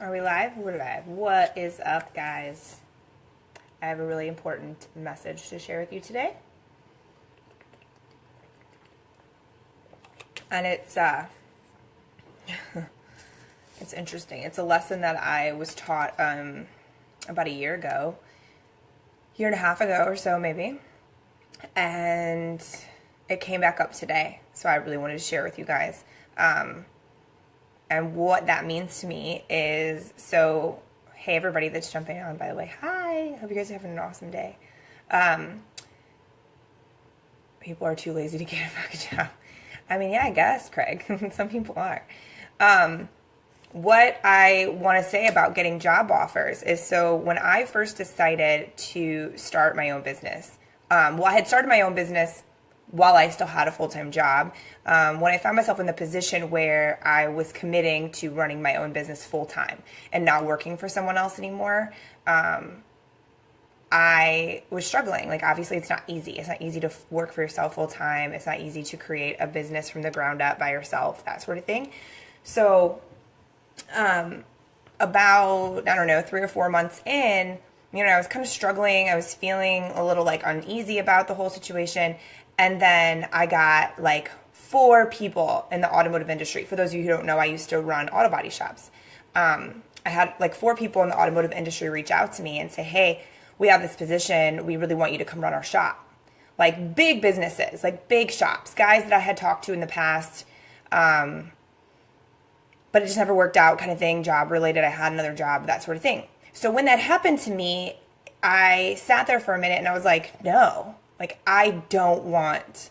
Are we live? We're live. What is up, guys? I have a really important message to share with you today. And it's it's interesting. It's a lesson that I was taught about a year and a half ago or so maybe. And it came back up today. So I really wanted to share with you guys. And what that means to me is, so, hey everybody that's jumping on, by the way, hi, hope you guys are having an awesome day. People are too lazy to get a back job. I mean, yeah, I guess, Craig, some people are. What I want to say about getting job offers is, so when I first decided to start my own business, I had started my own business while I still had a full-time job. When I found myself in the position where I was committing to running my own business full-time and not working for someone else anymore, I was struggling. Like, obviously it's not easy. It's not easy to work for yourself full-time. It's not easy to create a business from the ground up by yourself, that sort of thing. So about, I don't know, 3 or 4 months in, I was kind of struggling. I was feeling a little like uneasy about the whole situation. And then I got like 4 people in the automotive industry. For those of you who don't know, I used to run auto body shops. I had like 4 people in the automotive industry reach out to me and say, hey, we have this position. We really want you to come run our shop. Like big businesses, like big shops, guys that I had talked to in the past. But it just never worked out, kind of thing, job related. I had another job, that sort of thing. So when that happened to me, I sat there for a minute and I was like, no. Like, I don't want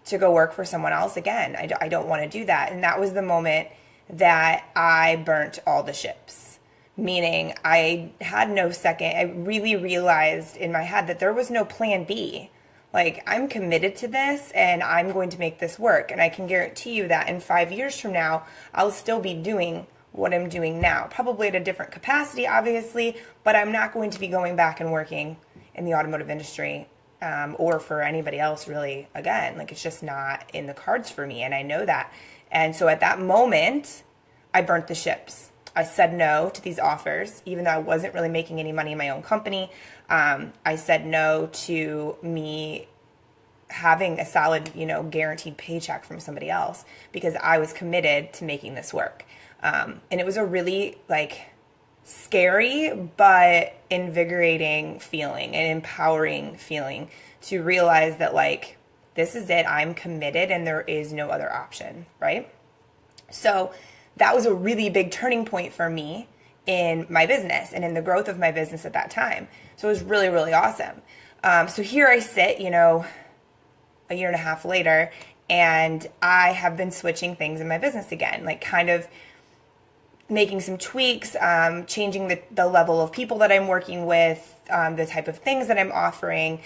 to go work for someone else again. I don't want to do that. And that was the moment that I burnt all the ships. Meaning, I had no second. I really realized in my head that there was no plan B. Like, I'm committed to this and I'm going to make this work. And I can guarantee you that in 5 years from now, I'll still be doing what I'm doing now. Probably at a different capacity, obviously, but I'm not going to be going back and working in the automotive industry. Or for anybody else really, again, like it's just not in the cards for me. And I know that. And so at that moment, I burnt the ships. I said no to these offers, even though I wasn't really making any money in my own company. I said no to me having a solid, guaranteed paycheck from somebody else because I was committed to making this work. And it was a really scary but invigorating feeling and empowering feeling to realize that this is it, I'm committed and there is no other option, right? So that was a really big turning point for me in my business and in the growth of my business at that time. So it was really, really awesome. So here I sit, a year and a half later, and I have been switching things in my business again, kind of making some tweaks, changing the level of people that I'm working with, the type of things that I'm offering,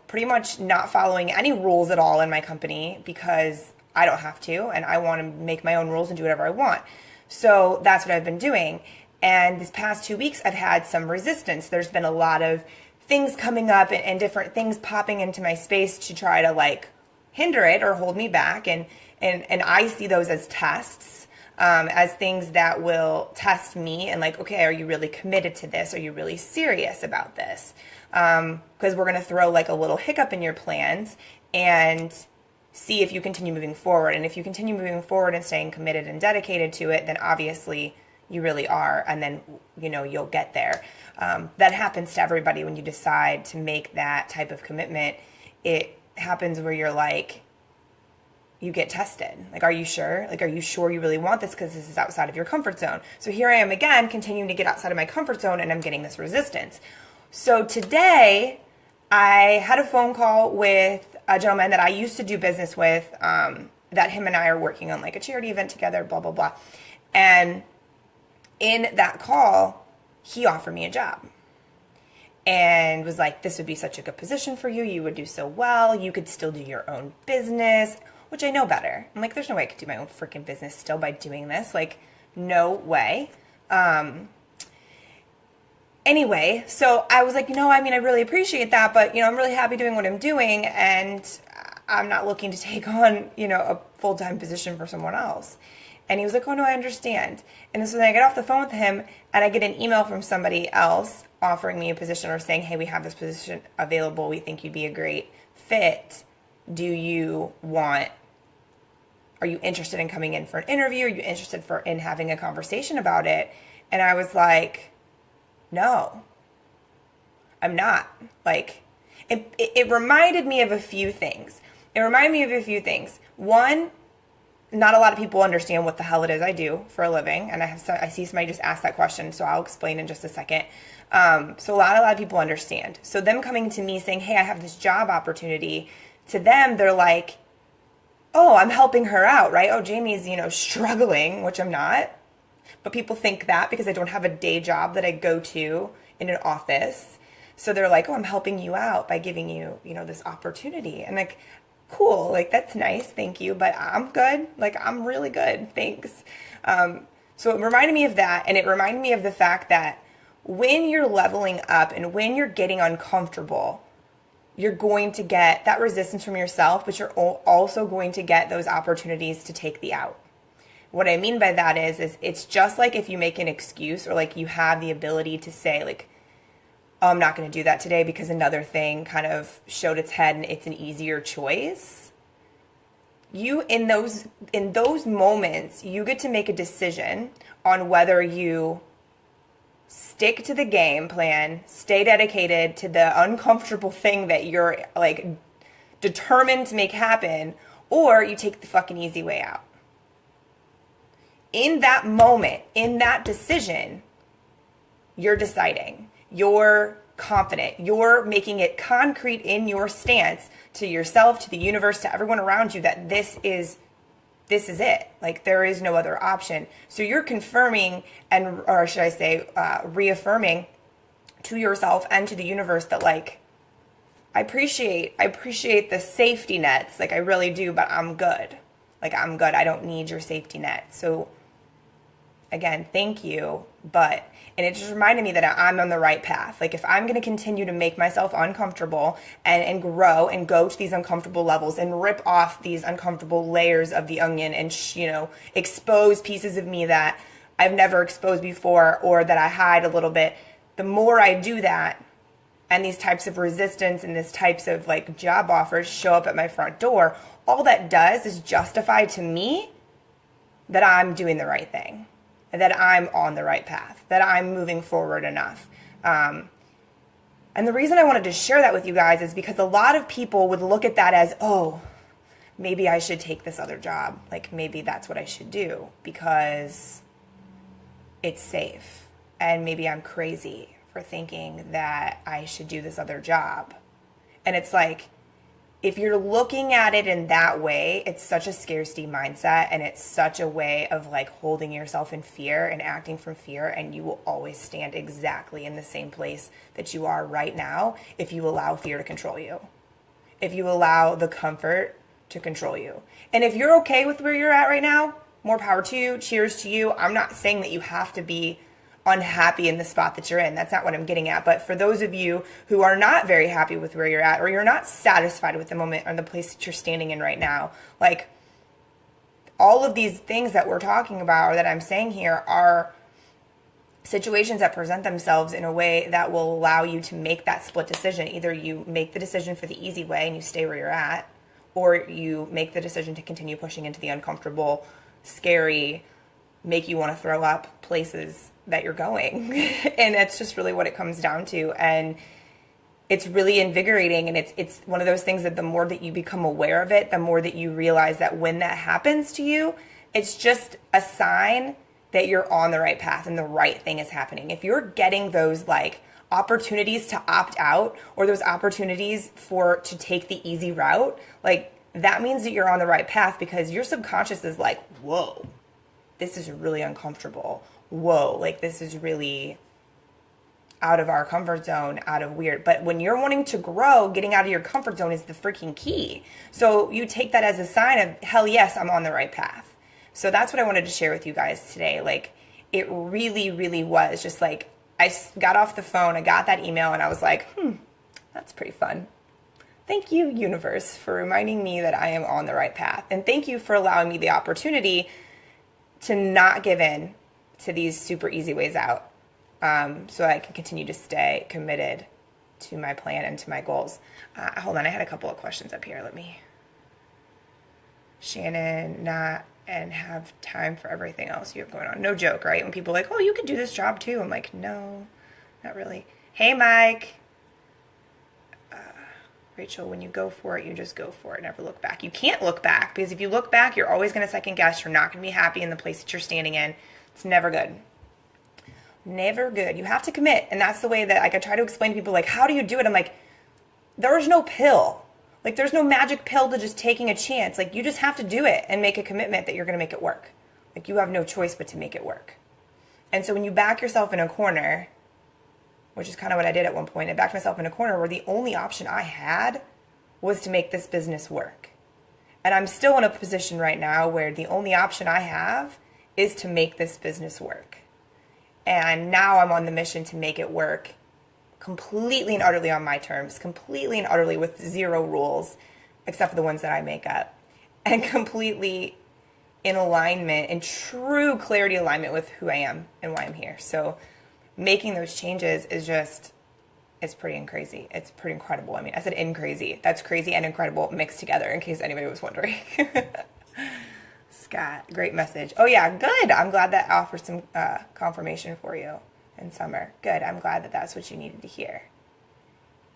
pretty much not following any rules at all in my company because I don't have to, and I want to make my own rules and do whatever I want. So that's what I've been doing. And this past 2 weeks, I've had some resistance. There's been a lot of things coming up and different things popping into my space to try to hinder it or hold me back. And I see those as tests. As things that will test me and okay, are you really committed to this? Are you really serious about this? Because we're going to throw a little hiccup in your plans and see if you continue moving forward. And if you continue moving forward and staying committed and dedicated to it, then obviously you really are. And then, you'll get there. That happens to everybody when you decide to make that type of commitment. It happens where you're you get tested. Are you sure? Are you sure you really want this? Because this is outside of your comfort zone. So here I am again, continuing to get outside of my comfort zone, and I'm getting this resistance. So today, I had a phone call with a gentleman that I used to do business with, that him and I are working on a charity event together, blah, blah, blah. And in that call, he offered me a job. And was this would be such a good position for you. You would do so well. You could still do your own business, which I know better. I'm there's no way I could do my own freaking business still by doing this. No way. Anyway, so I was I really appreciate that, but, I'm really happy doing what I'm doing, and I'm not looking to take on, a full-time position for someone else. And he was like, oh no, I understand. And so then I get off the phone with him and I get an email from somebody else offering me a position or saying, hey, we have this position available. We think you'd be a great fit. Are you interested in coming in for an interview? Are you interested in having a conversation about it? And I was like, no, I'm not. Like, it reminded me of a few things. One, not a lot of people understand what the hell it is I do for a living. And I see somebody just ask that question, so I'll explain in just a second. So a lot of people understand. So them coming to me saying, hey, I have this job opportunity, to them, they're like, oh, I'm helping her out, right? Oh, Jamie's, struggling, which I'm not. But people think that because I don't have a day job that I go to in an office. So they're like, oh, I'm helping you out by giving you, this opportunity. And like, cool, like that's nice, thank you, but I'm good. Like, I'm really good, thanks. So it reminded me of that, and it reminded me of the fact that when you're leveling up and when you're getting uncomfortable, you're going to get that resistance from yourself, but you're also going to get those opportunities to take the out. What I mean by that is it's just like if you make an excuse, or like you have the ability to say like, oh, I'm not going to do that today because another thing kind of showed its head and it's an easier choice. In those moments, you get to make a decision on whether you stick to the game plan, stay dedicated to the uncomfortable thing that you're like determined to make happen, or you take the fucking easy way out. In that moment, in that decision, you're deciding. You're confident. You're making it concrete in your stance to yourself, to the universe, to everyone around you that this is it. Like, there is no other option. So you're confirming or should I say, reaffirming to yourself and to the universe that like, I appreciate the safety nets. Like, I really do, but I'm good. Like, I'm good. I don't need your safety net. So again, thank you. And it just reminded me that I'm on the right path. Like, if I'm going to continue to make myself uncomfortable and grow and go to these uncomfortable levels and rip off these uncomfortable layers of the onion and, expose pieces of me that I've never exposed before or that I hide a little bit, the more I do that and these types of resistance and these types of like job offers show up at my front door, all that does is justify to me that I'm doing the right thing, that I'm on the right path, that I'm moving forward enough. And the reason I wanted to share that with you guys is because a lot of people would look at that as, oh, maybe I should take this other job. Like, maybe that's what I should do because it's safe. And maybe I'm crazy for thinking that I should do this other job. And it's like, if you're looking at it in that way, it's such a scarcity mindset, and it's such a way of like holding yourself in fear and acting from fear, and you will always stand exactly in the same place that you are right now if you allow fear to control you. If you allow the comfort to control you. And if you're okay with where you're at right now, more power to you, cheers to you. I'm not saying that you have to be unhappy in the spot that you're in. That's not what I'm getting at. But for those of you who are not very happy with where you're at, or you're not satisfied with the moment or the place that you're standing in right now, like, all of these things that we're talking about or that I'm saying here are situations that present themselves in a way that will allow you to make that split decision. Either you make the decision for the easy way and you stay where you're at, or you make the decision to continue pushing into the uncomfortable, scary, make you want to throw up places that you're going. And that's just really what it comes down to. And it's really invigorating. And it's one of those things that the more that you become aware of it, the more that you realize that when that happens to you, it's just a sign that you're on the right path and the right thing is happening. If you're getting those like opportunities to opt out, or those opportunities to take the easy route, like, that means that you're on the right path, because your subconscious is like, whoa, this is really uncomfortable. Whoa, like, this is really out of our comfort zone, out of weird. But when you're wanting to grow, getting out of your comfort zone is the freaking key. So you take that as a sign of, hell yes, I'm on the right path. So that's what I wanted to share with you guys today. Like, it really, really was just like, I got off the phone, I got that email, and I was like, that's pretty fun. Thank you, universe, for reminding me that I am on the right path. And thank you for allowing me the opportunity to not give in to these super easy ways out, so I can continue to stay committed to my plan and to my goals. Hold on, I had a couple of questions up here. Shannon, not and have time for everything else you have going on. No joke, right? When people are like, oh, you could do this job too. I'm like, no, not really. Hey, Mike. Rachel, when you go for it, you just go for it. Never look back. You can't look back, because if you look back, you're always going to second guess. You're not going to be happy in the place that you're standing in. It's never good. Never good. You have to commit. And that's the way that, like, I try to explain to people, like, how do you do it? I'm like, there's no pill. Like, there's no magic pill to just taking a chance. Like, you just have to do it and make a commitment that you're going to make it work. Like, you have no choice but to make it work. And so when you back yourself in a corner, which is kind of what I did at one point, I backed myself in a corner where the only option I had was to make this business work. And I'm still in a position right now where the only option I have is to make this business work. And now I'm on the mission to make it work completely and utterly on my terms, completely and utterly with zero rules, except for the ones that I make up, and completely in alignment, in true clarity alignment with who I am and why I'm here. So making those changes is just, it's pretty crazy. It's pretty incredible. I mean, I said crazy. That's crazy and incredible mixed together, in case anybody was wondering. Scott, great message. Oh yeah, good. I'm glad that offers some confirmation for you in summer. Good. I'm glad that that's what you needed to hear.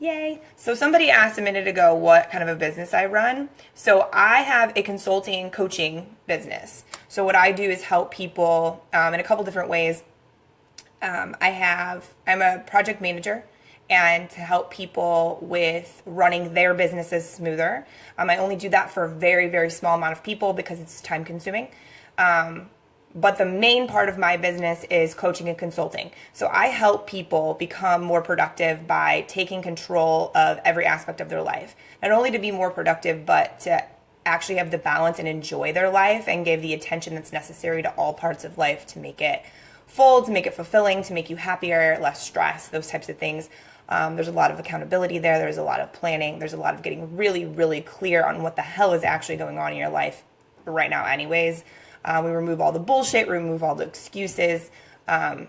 Yay. So somebody asked a minute ago what kind of a business I run. So I have a consulting coaching business. So what I do is help people in a couple different ways. I'm a project manager, and to help people with running their businesses smoother. I only do that for a very, very small amount of people because it's time consuming. But the main part of my business is coaching and consulting. So I help people become more productive by taking control of every aspect of their life. Not only to be more productive, but to actually have the balance and enjoy their life and give the attention that's necessary to all parts of life to make it full, to make it fulfilling, to make you happier, less stress, those types of things. There's a lot of accountability there. There's a lot of planning. There's a lot of getting really, really clear on what the hell is actually going on in your life right now anyways. We remove all the bullshit, remove all the excuses, and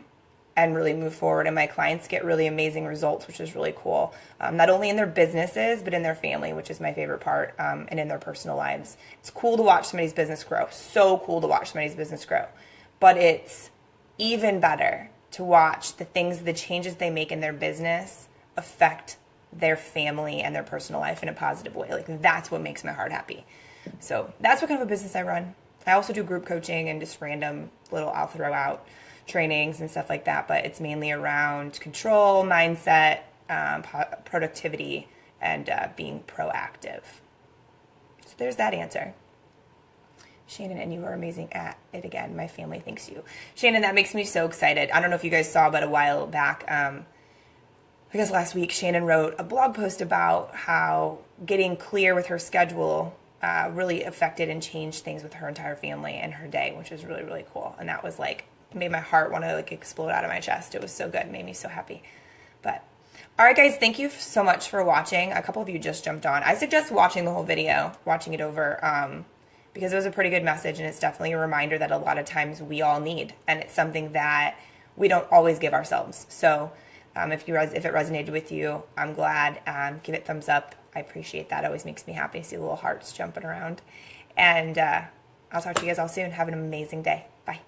really move forward. And my clients get really amazing results, which is really cool. Not only in their businesses, but in their family, which is my favorite part, and in their personal lives. It's cool to watch somebody's business grow. So cool to watch somebody's business grow. But it's even better to watch the changes they make in their business affect their family and their personal life in a positive way. Like, that's what makes my heart happy. So that's what kind of a business I run. I also do group coaching and just random little, I'll throw out trainings and stuff like that, but it's mainly around control, mindset, productivity, and being proactive. So there's that answer. Shannon, and you are amazing at it again. My family thanks you. Shannon, that makes me so excited. I don't know if you guys saw, but a while back, I guess last week, Shannon wrote a blog post about how getting clear with her schedule really affected and changed things with her entire family and her day, which was really, really cool. And that was like, made my heart want to like explode out of my chest. It was so good. It made me so happy. But all right, guys, thank you so much for watching. A couple of you just jumped on. I suggest watching the whole video, watching it over, because it was a pretty good message, and it's definitely a reminder that a lot of times we all need, and it's something that we don't always give ourselves. So if it resonated with you, I'm glad. Give it a thumbs up. I appreciate that. It always makes me happy to see little hearts jumping around. And I'll talk to you guys all soon. Have an amazing day. Bye.